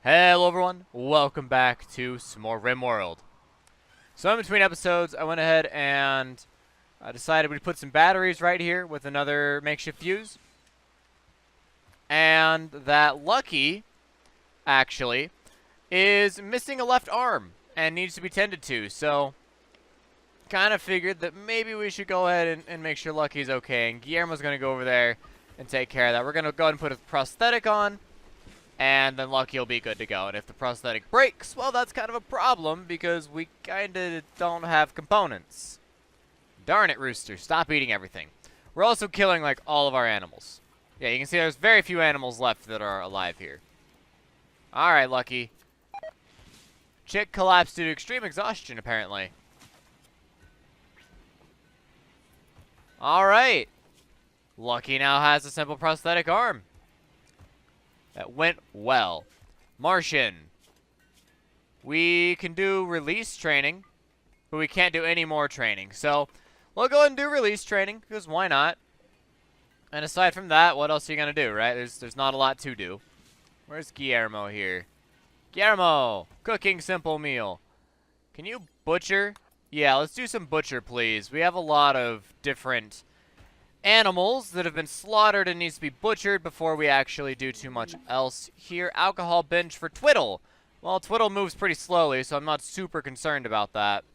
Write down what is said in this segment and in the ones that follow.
Hello everyone, welcome back to some more RimWorld. So in between episodes, I went ahead and decided we'd put some batteries right here with another makeshift fuse. And that Lucky, actually, is missing a left arm and needs to be tended to. So, kind of figured that maybe we should go ahead and make sure Lucky's okay. And Guillermo's going to go over there and take care of that. We're going to go ahead and put a prosthetic on. And then Lucky will be good to go. And if the prosthetic breaks, well, that's kind of a problem because we kind of don't have components. Darn it, Rooster. Stop eating everything. We're also killing, like, all of our animals. Yeah, you can see there's very few animals left that are alive here. Alright, Lucky. Chick collapsed due to extreme exhaustion, apparently. Alright. Lucky now has a simple prosthetic arm. That went well. Martian. We can do release training, but we can't do any more training. So, we'll go ahead and do release training, because why not? And aside from that, what else are you going to do, right? There's not a lot to do. Where's Guillermo here? Guillermo! Cooking simple meal. Can you butcher? Yeah, let's do some butcher, please. We have a lot of different animals that have been slaughtered and needs to be butchered before we actually do too much else here. Alcohol binge for Twiddle. Well, Twiddle moves pretty slowly, so I'm not super concerned about that.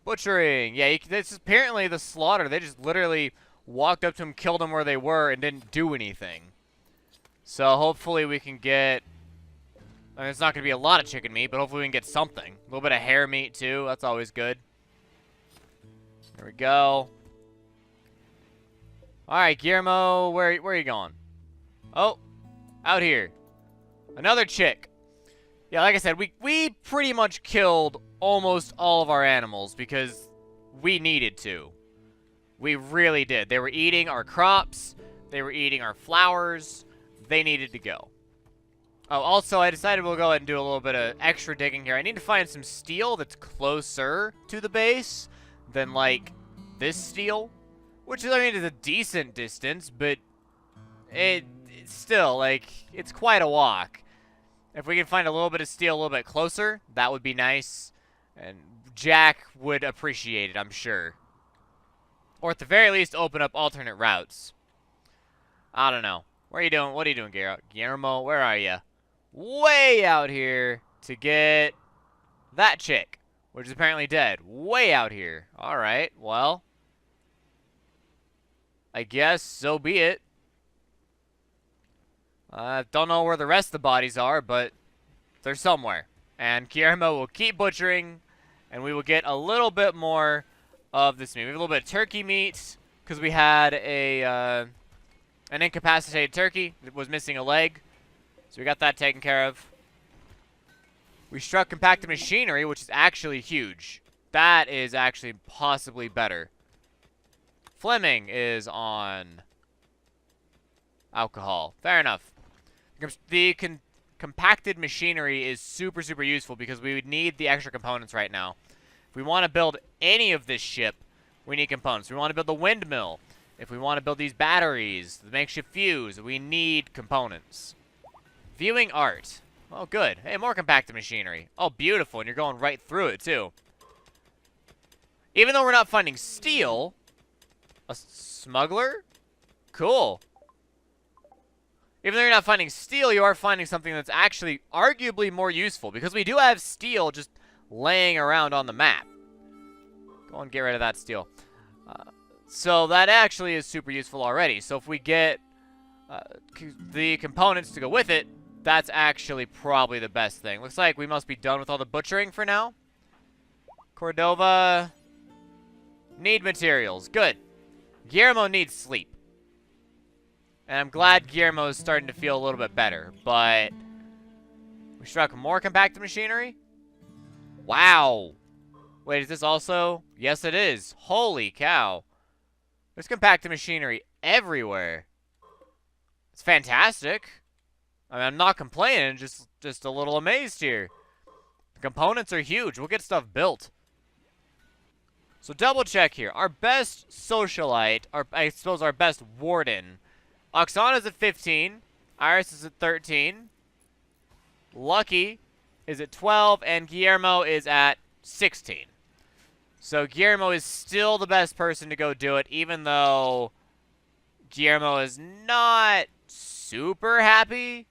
Butchering. Yeah, this is apparently the slaughter. They just literally walked up to him, killed him where they were, and didn't do anything. So hopefully we can get... I mean, it's not going to be a lot of chicken meat, but hopefully we can get something. A little bit of hare meat, too. That's always good. There we go. Alright, Guillermo, where are you going? Oh, out here. Another chick. Yeah, like I said, we pretty much killed almost all of our animals because we needed to. We really did. They were eating our crops. They were eating our flowers. They needed to go. Oh, also, I decided we'll go ahead and do a little bit of extra digging here. I need to find some steel that's closer to the base than, like, this steel. Which, I mean, is a decent distance, but it's still, like, it's quite a walk. If we can find a little bit of steel a little bit closer, that would be nice. And Jack would appreciate it, I'm sure. Or at the very least, open up alternate routes. I don't know. What are you doing? What are you doing, Guillermo? Where are you? Way out here to get that chick, which is apparently dead. Way out here. Alright, well... I guess so be it. Don't know where the rest of the bodies are, but they're somewhere. And Guillermo will keep butchering, and we will get a little bit more of this meat. We have a little bit of turkey meat, because we had an incapacitated turkey that was missing a leg. So we got that taken care of. We struck compacted machinery, which is actually huge. That is actually possibly better. Fleming is on alcohol. Fair enough. The compacted machinery is super, super useful because we would need the extra components right now. If we want to build any of this ship, we need components. We want to build the windmill. If we want to build these batteries, the makeshift fuse, we need components. Viewing art. Oh, good. Hey, more compacted machinery. Oh, beautiful. And you're going right through it, too. Even though we're not finding steel... A smuggler? Cool. Even though you're not finding steel, you are finding something that's actually arguably more useful. Because we do have steel just laying around on the map. Go and get rid of that steel. So that actually is super useful already. So if we get the components to go with it, that's actually probably the best thing. Looks like we must be done with all the butchering for now. Cordova. Need materials. Good. Guillermo needs sleep. And I'm glad Guillermo is starting to feel a little bit better. But we struck more compacted machinery? Wow. Wait, is this also? Yes, it is. Holy cow. There's compacted machinery everywhere. It's fantastic. I mean, I'm not complaining, just a little amazed here. The components are huge. We'll get stuff built. So double check here. Our best socialite, I suppose our best warden. Oksana's at 15. Iris is at 13. Lucky is at 12, and Guillermo is at 16. So Guillermo is still the best person to go do it, even though Guillermo is not super happy.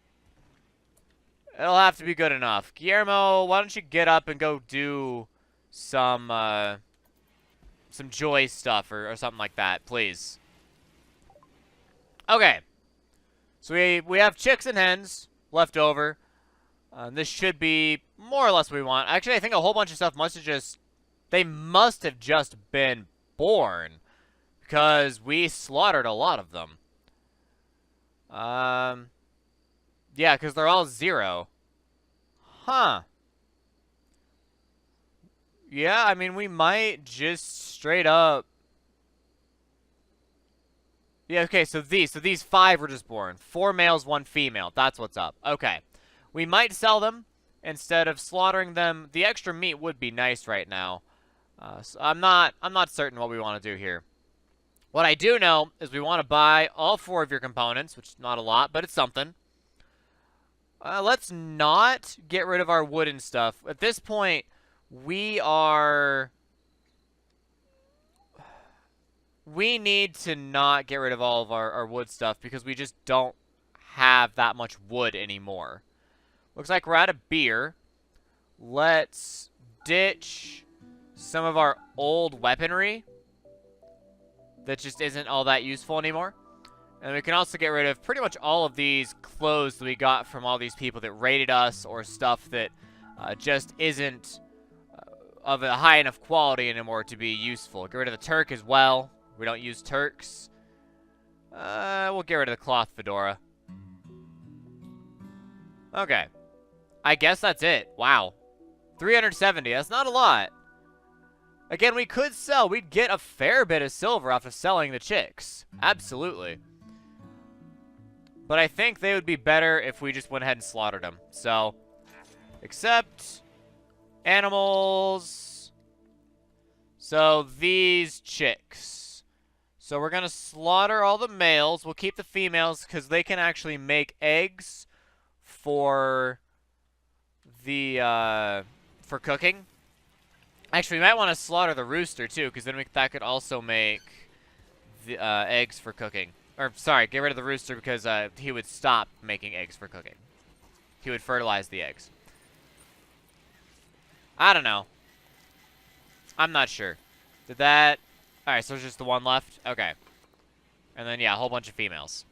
It'll have to be good enough. Guillermo, why don't you get up and go do some joy stuff or something like that, please. Okay. So we have chicks and hens left over. This should be more or less what we want. Actually, I think a whole bunch of stuff they must have just been born, because we slaughtered a lot of them. Yeah, because they're all 0. Huh. Yeah, I mean, we might just straight up... Yeah, okay, so these 5 were just born. 4 males, 1 female. That's what's up. Okay. We might sell them instead of slaughtering them. The extra meat would be nice right now. So I'm not certain what we want to do here. What I do know is we want to buy all 4 of your components, which is not a lot, but it's something. Let's not get rid of our wooden stuff. At this point, we need to not get rid of all of our wood stuff because we just don't have that much wood anymore. Looks like we're out of beer. Let's ditch some of our old weaponry that just isn't all that useful anymore. And we can also get rid of pretty much all of these clothes that we got from all these people that raided us, or stuff that just isn't of a high enough quality anymore to be useful. Get rid of the Turk as well. We don't use Turks. We'll get rid of the cloth fedora. Okay. I guess that's it. Wow. 370. That's not a lot. Again, we could sell. We'd get a fair bit of silver off of selling the chicks. Absolutely. But I think they would be better if we just went ahead and slaughtered them. So, except animals. So, these chicks. So, we're going to slaughter all the males. We'll keep the females because they can actually make eggs for the, for cooking. Actually, we might want to slaughter the rooster, too, because then that could also make the eggs for cooking. Or, sorry, get rid of the rooster because he would stop making eggs for cooking. He would fertilize the eggs. I don't know. I'm not sure. Did that... Alright, so there's just the one left? Okay. And then, yeah, a whole bunch of females.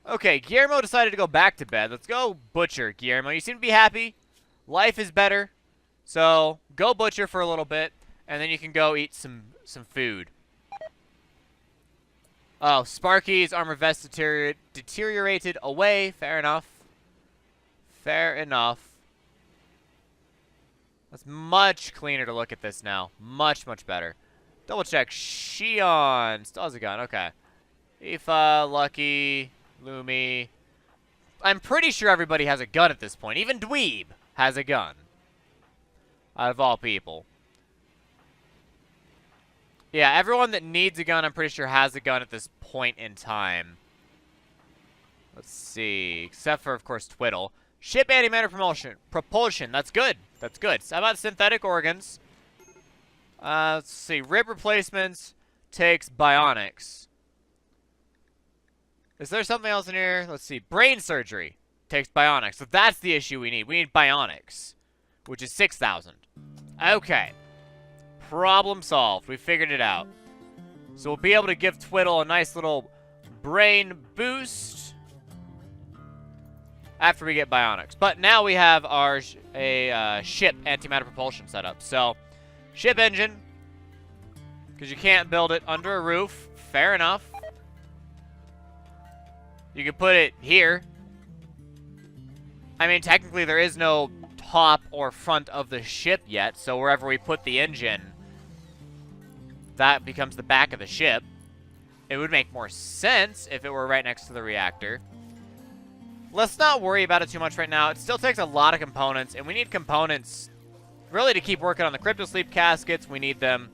Okay, Guillermo decided to go back to bed. Let's go butcher, Guillermo. You seem to be happy. Life is better. So, go butcher for a little bit, and then you can go eat some food. Oh, Sparky's armor vest deteriorated away. Fair enough. Fair enough. That's much cleaner to look at this now. Much, much better. Double check. Shion still has a gun. Okay. Aoife, Lucky, Lumi. I'm pretty sure everybody has a gun at this point. Even Dweeb has a gun. Out of all people. Yeah, everyone that needs a gun, I'm pretty sure, has a gun at this point in time. Let's see. Except for, of course, Twiddle. Ship antimatter propulsion. That's good. That's good. How about synthetic organs? Let's see. Rib replacements takes bionics. Is there something else in here? Let's see. Brain surgery takes bionics. So that's the issue we need. We need bionics, which is 6,000. Okay. Problem solved. We figured it out. So we'll be able to give Twiddle a nice little brain boost after we get bionics. But now we have our ship antimatter propulsion set up. So, ship engine, because you can't build it under a roof. Fair enough. You can put it here. I mean, technically there is no top or front of the ship yet, so wherever we put the engine, that becomes the back of the ship. It would make more sense if it were right next to the reactor. Let's not worry about it too much right now. It still takes a lot of components, and we need components really to keep working on the cryptosleep caskets. We need them.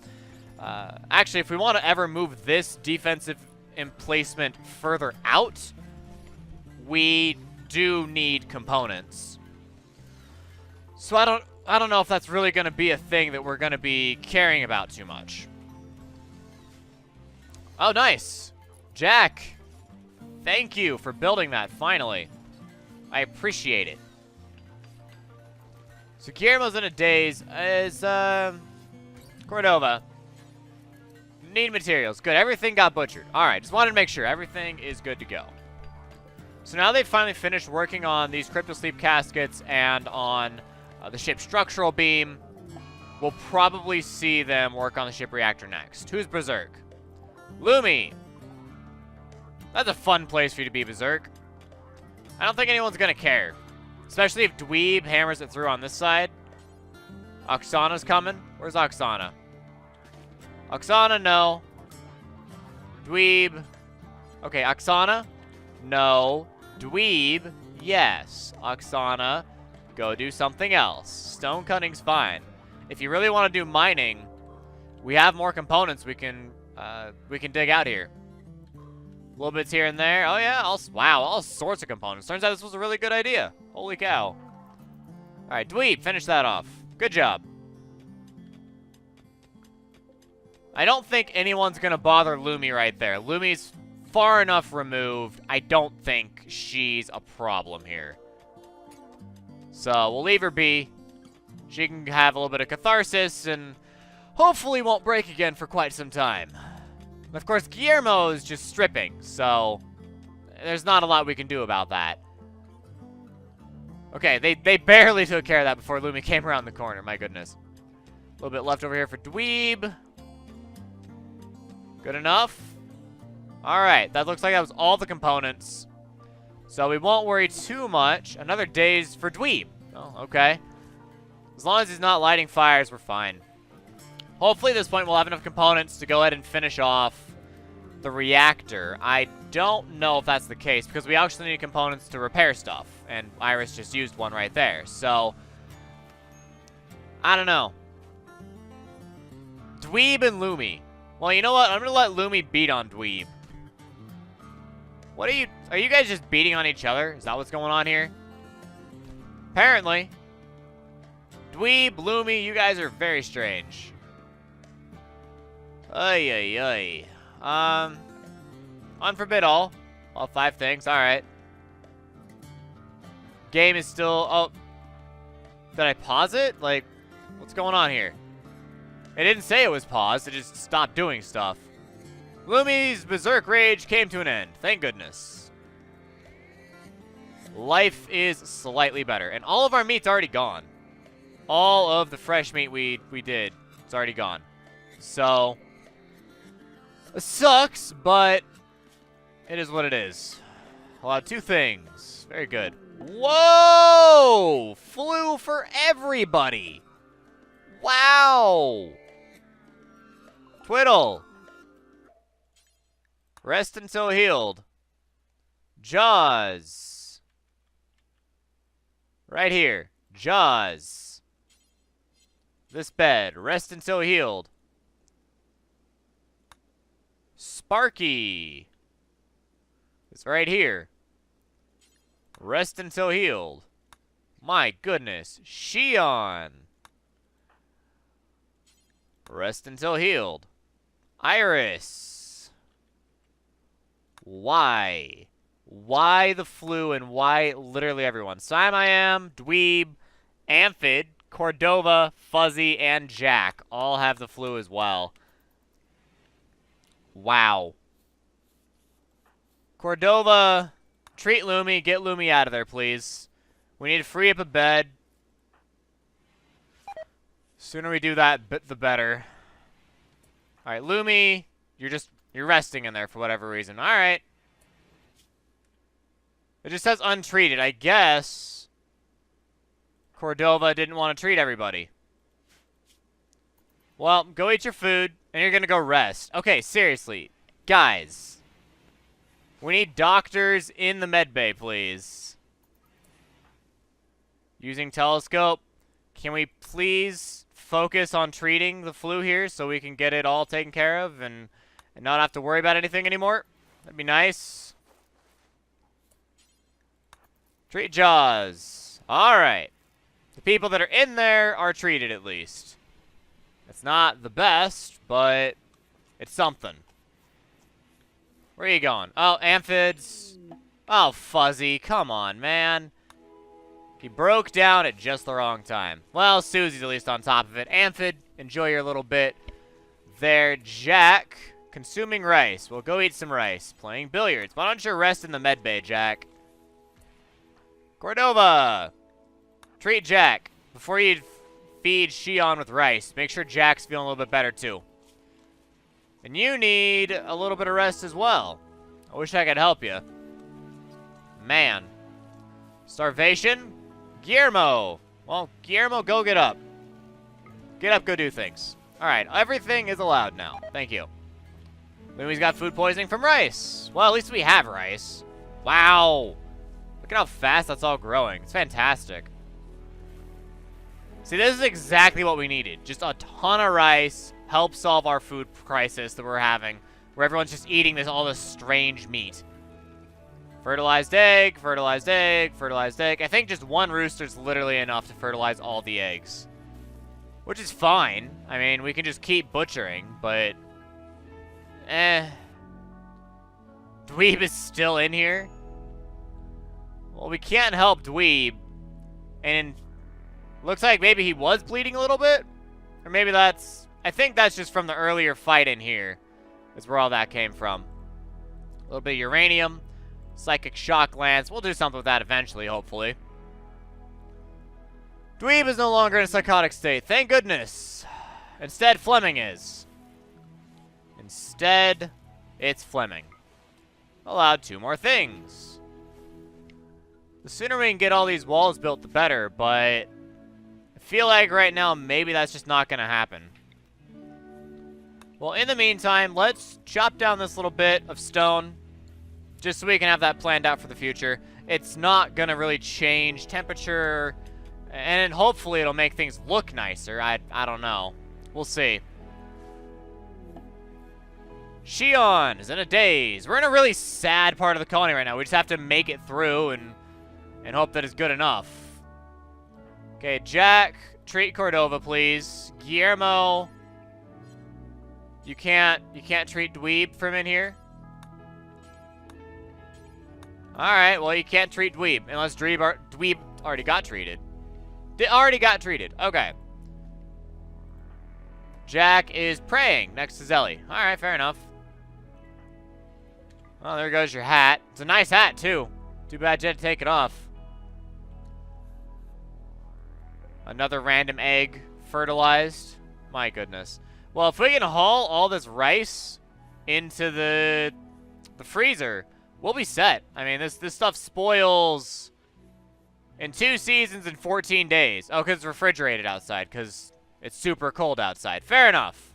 Actually, if we want to ever move this defensive emplacement further out, we do need components. So I don't know if that's really going to be a thing that we're going to be caring about too much. Oh, nice. Jack, thank you for building that, finally. I appreciate it. So Guillermo's in a daze. Is, Cordova. Need materials. Good, everything got butchered. Alright, just wanted to make sure everything is good to go. So now they've finally finished working on these cryptosleep caskets and on the ship's structural beam. We'll probably see them work on the ship reactor next. Who's Berserk? Lumi! That's a fun place for you to be, Berserk. I don't think anyone's gonna care. Especially if Dweeb hammers it through on this side. Oksana's coming. Where's Oksana? Oksana, no. Dweeb. Okay, Oksana? No. Dweeb? Yes. Oksana, go do something else. Stone cutting's fine. If you really want to do mining, we have more components we can dig out here. Little bits here and there. Oh yeah, wow, all sorts of components. Turns out this was a really good idea. Holy cow. Alright, Dweeb, finish that off. Good job. I don't think anyone's gonna bother Lumi right there. Lumi's far enough removed. I don't think she's a problem here. So, we'll leave her be. She can have a little bit of catharsis and hopefully won't break again for quite some time. And of course, Guillermo is just stripping, so there's not a lot we can do about that. Okay, they barely took care of that before Lumi came around the corner, my goodness. A little bit left over here for Dweeb. Good enough. Alright, that looks like that was all the components. So we won't worry too much. Another daze for Dweeb. Oh, okay. As long as he's not lighting fires, we're fine. Hopefully at this point we'll have enough components to go ahead and finish off the reactor. I don't know if that's the case, because we actually need components to repair stuff. And Iris just used one right there. So, I don't know. Dweeb and Lumi. Well, you know what? I'm going to let Lumi beat on Dweeb. What are you guys just beating on each other? Is that what's going on here? Apparently. Dweeb, Lumi, you guys are very strange. Ay, ay, ay. Unforbid all. All 5 things, alright. Game is still, oh. Did I pause it? Like, what's going on here? It didn't say it was paused, it just stopped doing stuff. Lumi's berserk rage came to an end, thank goodness. Life is slightly better, and all of our meat's already gone. All of the fresh meat we did, it's already gone. So, it sucks, but it is what it is. Well, 2 things. Very good. Whoa! Flew for everybody! Wow! Twiddle. Rest until healed. Jaws. Right here. Jaws. This bed. Rest until healed. Sparky. It's right here. Rest until healed. My goodness. Shion. Rest until healed. Iris. Why? Why the flu and why literally everyone? Siam, Dweeb, Amphid, Cordova, Fuzzy, and Jack all have the flu as well. Wow. Cordova, treat Lumi. Get Lumi out of there, please. We need to free up a bed. Sooner we do that, the better. Alright, Lumi, you're resting in there for whatever reason. Alright. It just says untreated. I guess Cordova didn't want to treat everybody. Well, go eat your food, and you're gonna go rest. Okay, seriously. Guys. We need doctors in the medbay, please. Using telescope. Can we please focus on treating the flu here so we can get it all taken care of and not have to worry about anything anymore? That'd be nice. Treat Jaws. Alright. The people that are in there are treated at least. It's not the best, but it's something. Where are you going? Oh, Amphids. Oh, Fuzzy. Come on, man. He broke down at just the wrong time. Well, Susie's at least on top of it. Amphid, enjoy your little bit there. Jack, consuming rice. We'll go eat some rice. Playing billiards. Why don't you rest in the med bay, Jack? Cordova. Treat Jack. Before you feed Shion with rice, make sure Jack's feeling a little bit better, too. And you need a little bit of rest as well. I wish I could help you. Man. Starvation. Guillermo. Well, Guillermo, go get up. Get up, go do things. Alright, everything is allowed now. Thank you. Then he's got food poisoning from rice. Well, at least we have rice. Wow. Look at how fast that's all growing. It's fantastic. See, this is exactly what we needed. Just a ton of rice. Help solve our food crisis that we're having. Where everyone's just eating all this strange meat. Fertilized egg, fertilized egg, fertilized egg. I think just one rooster's literally enough to fertilize all the eggs. Which is fine. I mean, we can just keep butchering, but... Dweeb is still in here? Well, we can't help Dweeb. And looks like maybe he was bleeding a little bit. Or maybe that's... I think that's just from the earlier fight in here. That's where all that came from. A little bit of uranium. Psychic shock lance. We'll do something with that eventually, hopefully. Dweeb is no longer in a psychotic state. Thank goodness. Instead, Fleming is. Instead, it's Fleming. Allowed 2 more things. The sooner we can get all these walls built, the better, but I feel like right now, maybe that's just not going to happen. Well, in the meantime, let's chop down this little bit of stone. Just so we can have that planned out for the future. It's not going to really change temperature. And hopefully it'll make things look nicer. I don't know. We'll see. Shion is in a daze. We're in a really sad part of the colony right now. We just have to make it through and hope that it's good enough. Okay, Jack, treat Cordova, please. Guillermo, you can't treat Dweeb from in here. Alright, well, you can't treat Dweeb, unless Dweeb already got treated. Already got treated. Okay. Jack is praying next to Zelly. Alright, fair enough. Well, there goes your hat. It's a nice hat, too. Too bad you had to take it off. Another random egg fertilized. My goodness. Well, if we can haul all this rice into the freezer... we'll be set. I mean, this stuff spoils in 2 seasons and 14 days. Oh, because it's refrigerated outside, because it's super cold outside. Fair enough.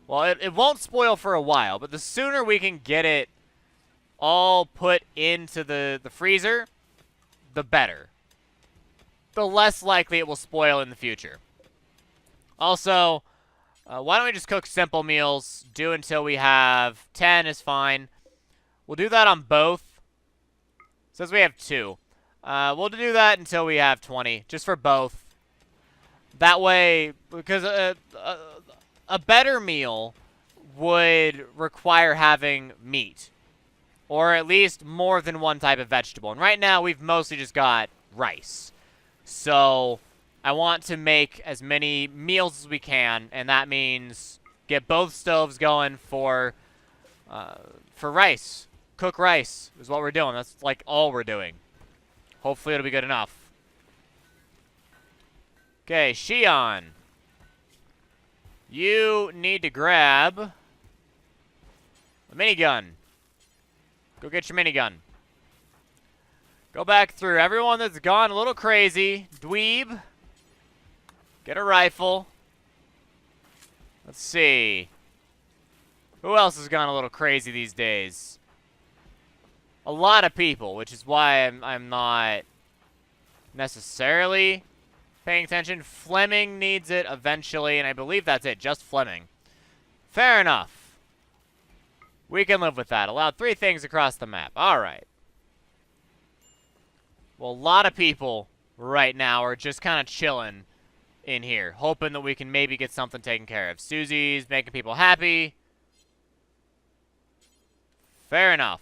Well, it won't spoil for a while, but the sooner we can get it all put into the freezer, the better. The less likely it will spoil in the future. Also, why don't we just cook simple meals? Do until we have 10 is fine. We'll do that on both. Says we have 2. We'll do that until we have 20, just for both. That way, because a better meal would require having meat. Or at least more than one type of vegetable. And right now, we've mostly just got rice. So, I want to make as many meals as we can, and that means get both stoves going for rice. Cook rice is what we're doing. That's like all we're doing. Hopefully it'll be good enough. Okay, Shion. You need to grab a minigun. Go get your minigun. Go back through everyone that's gone a little crazy. Dweeb. Get a rifle. Let's see. Who else has gone a little crazy these days? A lot of people, which is why I'm not necessarily paying attention. Fleming needs it eventually, and I believe that's it. Just Fleming. Fair enough. We can live with that. Allowed 3 things across the map. All right. Well, a lot of people right now are just kind of chilling in here, hoping that we can maybe get something taken care of. Susie's making people happy. Fair enough.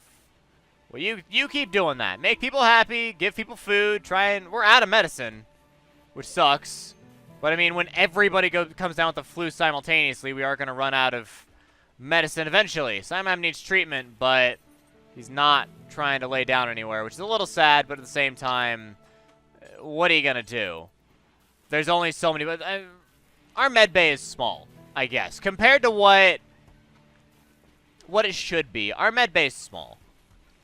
Well, you keep doing that. Make people happy, give people food, we're out of medicine, which sucks. But I mean, when everybody comes down with the flu simultaneously, we are going to run out of medicine eventually. Simon needs treatment, but he's not trying to lay down anywhere, which is a little sad, but at the same time, what are you going to do? There's only so many, but our med bay is small, I guess. Compared to what it should be, our med bay is small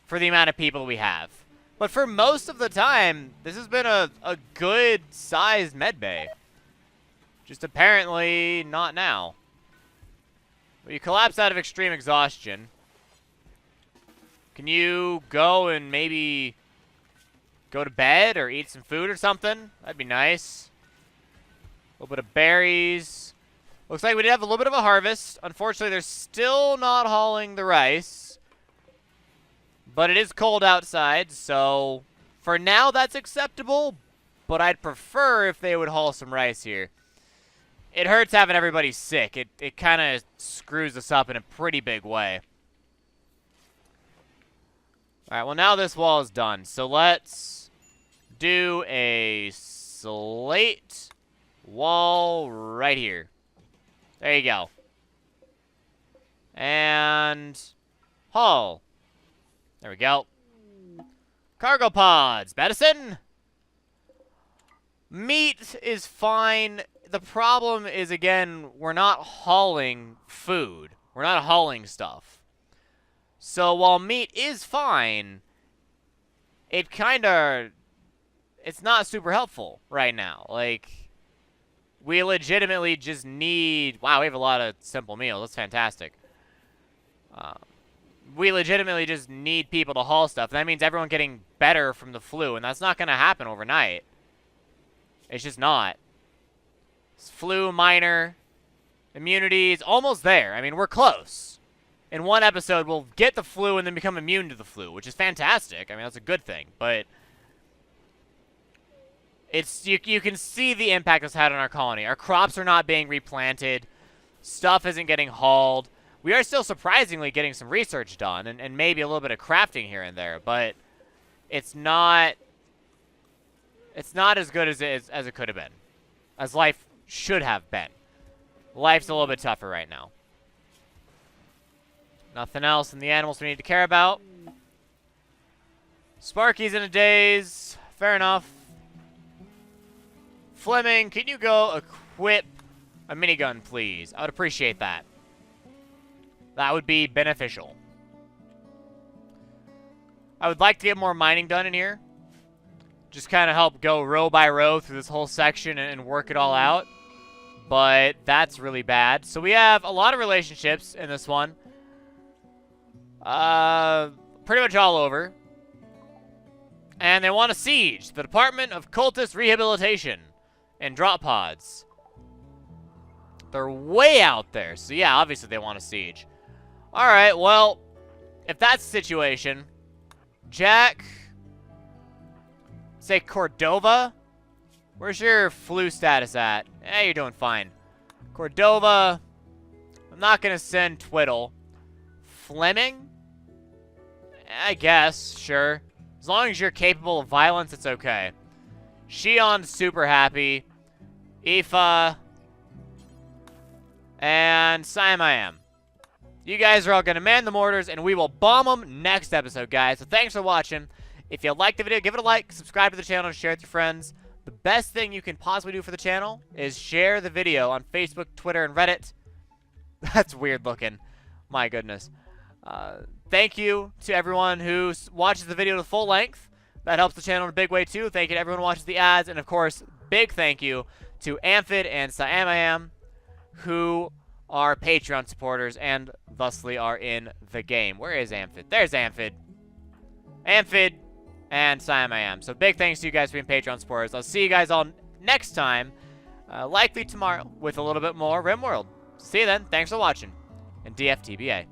for the amount of people we have. But for most of the time, this has been a good-sized med bay. Just apparently not now. Well, you collapse out of extreme exhaustion. Can you go and maybe go to bed or eat some food or something? That'd be nice. A little bit of berries. Looks like we did have a little bit of a harvest. Unfortunately, they're still not hauling the rice. But it is cold outside, so for now that's acceptable. But I'd prefer if they would haul some rice here. It hurts having everybody sick. It kind of screws us up in a pretty big way. Alright, well now this wall is done. So let's do a slate wall right here. There you go. And haul. There we go. Cargo pods. Medicine. Meat is fine. The problem is, again, we're not hauling food. We're not hauling stuff. So while meat is fine, it's not super helpful right now. Like, we legitimately just need... Wow, we have a lot of simple meals. That's fantastic. We legitimately just need people to haul stuff. And that means everyone getting better from the flu, and that's not going to happen overnight. It's just not. It's flu, minor, immunity is almost there. I mean, we're close. In one episode, we'll get the flu and then become immune to the flu, which is fantastic. I mean, that's a good thing. But it's you can see the impact it's had on our colony. Our crops are not being replanted. Stuff isn't getting hauled. We are still surprisingly getting some research done and maybe a little bit of crafting here and there, but it's not as good as it could have been. As life should have been. Life's a little bit tougher right now. Nothing else in the animals we need to care about. Sparky's in a daze. Fair enough. Fleming, can you go equip a minigun, please? I would appreciate that. That would be beneficial. I would like to get more mining done in here. Just kind of help go row by row through this whole section and work it all out. But that's really bad. So we have a lot of relationships in this one. Pretty much all over. And they want a siege. The Department of Cultist Rehabilitation and Drop Pods. They're way out there. So yeah, obviously they want a siege. Alright, well, if that's the situation, Jack, say Cordova. Where's your flu status at? Eh, you're doing fine. Cordova. I'm not going to send Twiddle. Fleming? I guess, sure. As long as you're capable of violence, it's okay. Shion's super happy. Aoife. And Siam. You guys are all going to man the mortars, and we will bomb them next episode, guys. So thanks for watching. If you liked the video, give it a like, subscribe to the channel, and share it with your friends. The best thing you can possibly do for the channel is share the video on Facebook, Twitter, and Reddit. That's weird looking. My goodness. Thank you to everyone who watches the video to full length. That helps the channel in a big way, too. Thank you to everyone who watches the ads. And, of course, big thank you to Amphid and Siam, who are Patreon supporters and thusly are in the game. Where is Amphid? There's Amphid. Amphid and Siam. So big thanks to you guys for being Patreon supporters. I'll see you guys all next time, likely tomorrow, with a little bit more RimWorld. See you then. Thanks for watching. And DFTBA.